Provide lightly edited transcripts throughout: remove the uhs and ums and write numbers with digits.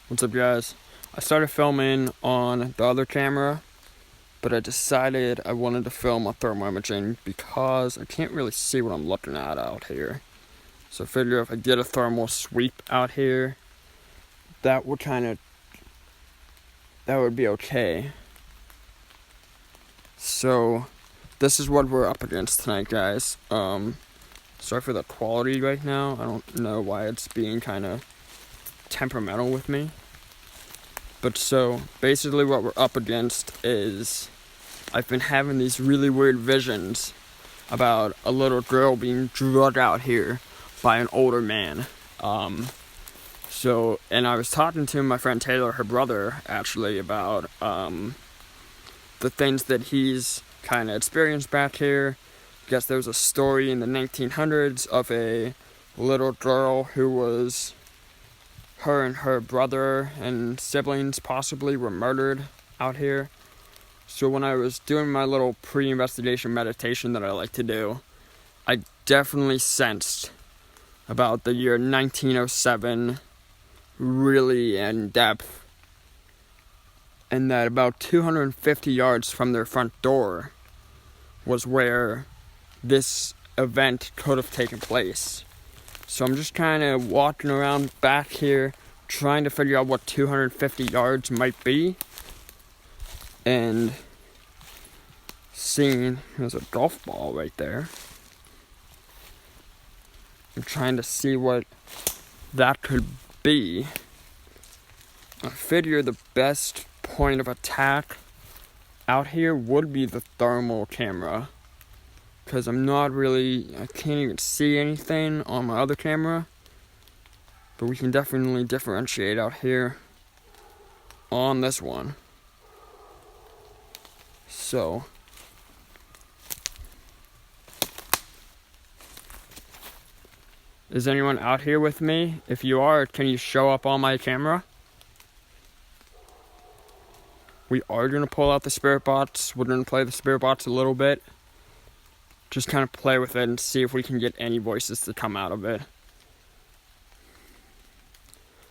What's up, guys? I started filming on the other camera, but I decided I wanted to film on thermal imaging because I can't really see what I'm looking at out here. So I figure if I did a thermal sweep out here, that would be okay. So this is what we're up against tonight, guys. Sorry for the quality right now. I don't know why it's being kind of temperamental with me. But so basically what we're up against is I've been having these really weird visions about a little girl being drugged out here by an older man. And I was talking to my friend Taylor, her brother, actually, about the things that he's kind of experienced back here. I guess there was a story in the 1900s of a little girl who was, her and her brother and siblings possibly were murdered out here. So when I was doing my little pre-investigation meditation that I like to do, I definitely sensed about the year 1907 really in depth, and that about 250 yards from their front door was where this event could have taken place. So I'm just kind of walking around back here trying to figure out what 250 yards might be, and seeing there's a golf ball right there. I'm trying to see what that could be. I figure the best point of attack out here would be the thermal camera, because I can't even see anything on my other camera, but we can definitely differentiate out here on this one. So is anyone out here with me? If you are, can you show up on my camera? We are going to pull out the spirit box. We're going to play the spirit box a little bit. Just kind of play with it and see if we can get any voices to come out of it.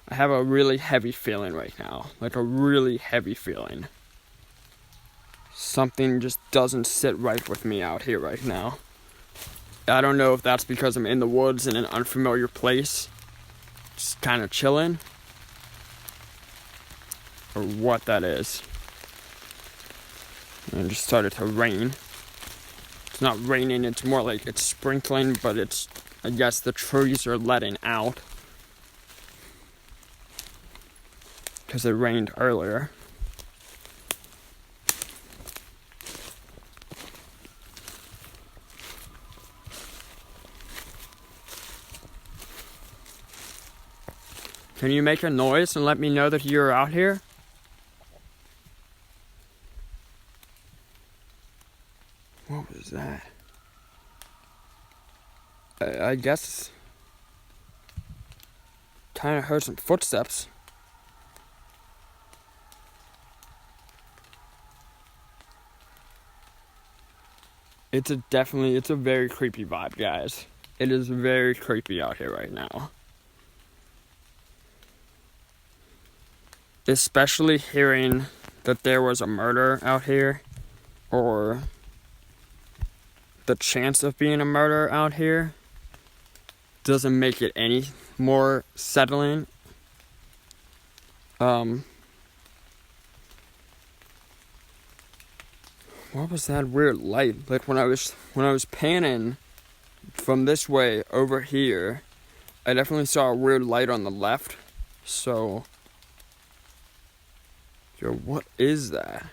I have a really heavy feeling right now. Like a really heavy feeling. Something just doesn't sit right with me out here right now. I don't know if that's because I'm in the woods in an unfamiliar place, just kind of chilling, or what that is. And it just started to rain. It's not raining, it's more like it's sprinkling, but I guess the trees are letting out because it rained earlier. Can you make a noise and let me know that you're out here? What was that? I guess kind of heard some footsteps. It's a very creepy vibe, guys. It is very creepy out here right now. Especially hearing that there was a murder out here, or the chance of being a murder out here, doesn't make it any more settling. What was that weird light? Like when I was panning from this way over here, I definitely saw a weird light on the left. So, yo, what is that?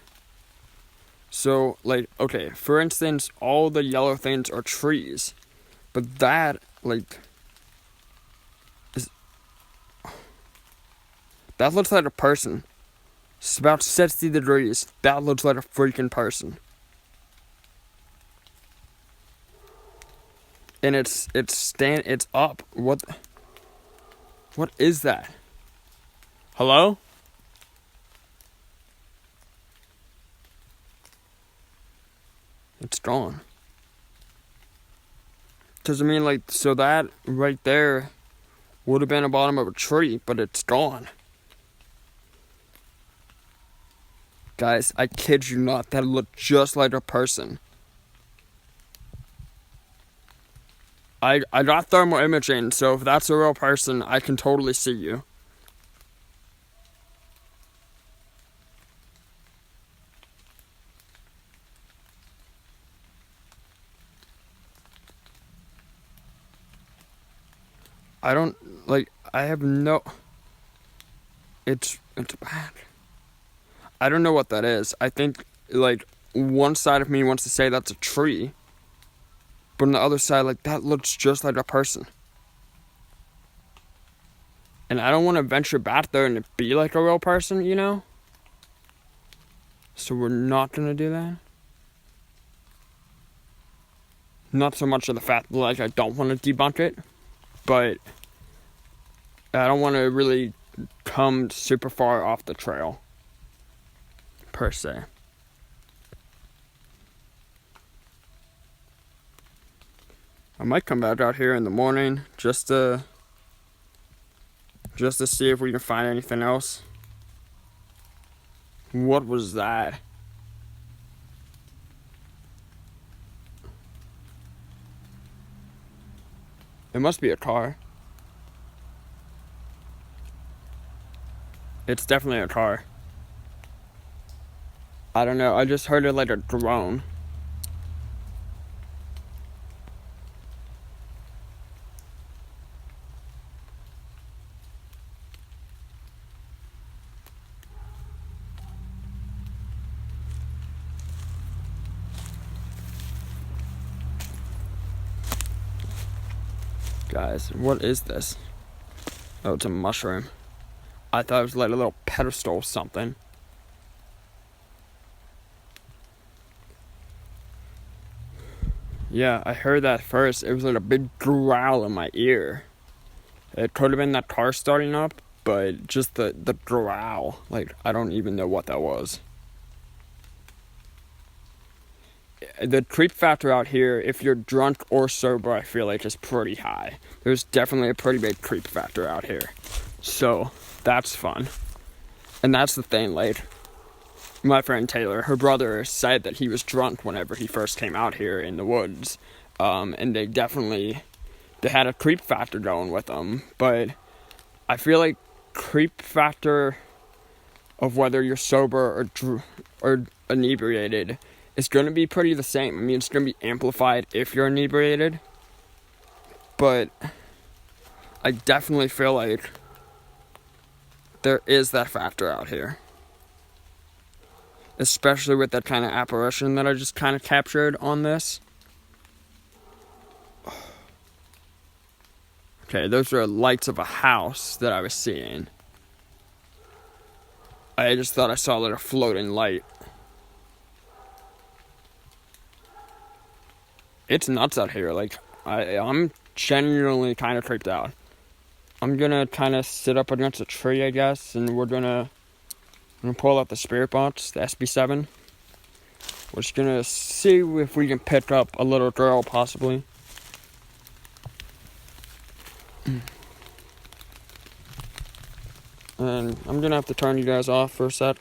So, like, okay, for instance, all the yellow things are trees, but that, like, that looks like a person. It's about 60 degrees. That looks like a freaking person. And it's up. What is that? Hello? It's gone. Because, I mean, like, so that right there would have been the bottom of a tree, but it's gone. Guys, I kid you not, that looked just like a person. I got thermal imaging, so if that's a real person, I can totally see you. I don't, like, I have no... It's bad. I don't know what that is. I think, like, one side of me wants to say that's a tree, but on the other side, like, that looks just like a person. And I don't want to venture back there and it be like a real person, you know? So we're not going to do that. Not so much of the fact that, like, I don't want to debunk it, but I don't want to really come super far off the trail, per se. I might come back out here in the morning just to see if we can find anything else. What was that? It must be a car. It's definitely a car. I don't know, I just heard it like a drone. Guys, what is this? Oh, it's a mushroom. I thought it was like a little pedestal or something. Yeah, I heard that first. It was like a big growl in my ear. It could have been that car starting up, but just the growl. Like, I don't even know what that was. The creep factor out here, if you're drunk or sober, I feel like is pretty high. There's definitely a pretty big creep factor out here. So, that's fun. And that's the thing, like, my friend Taylor, her brother said that he was drunk whenever he first came out here in the woods. And they had a creep factor going with them. But I feel like creep factor of whether you're sober or inebriated is going to be pretty the same. I mean, it's going to be amplified if you're inebriated. But I definitely feel like there is that factor out here. Especially with that kind of apparition that I just kind of captured on this. Okay, those are lights of a house that I was seeing. I just thought I saw like a floating light. It's nuts out here. Like, I'm genuinely kind of creeped out. I'm gonna kind of sit up against a tree, I guess, and I'm gonna pull out the spirit box, the SB7. We're just gonna see if we can pick up a little girl, possibly. And I'm gonna have to turn you guys off for a sec.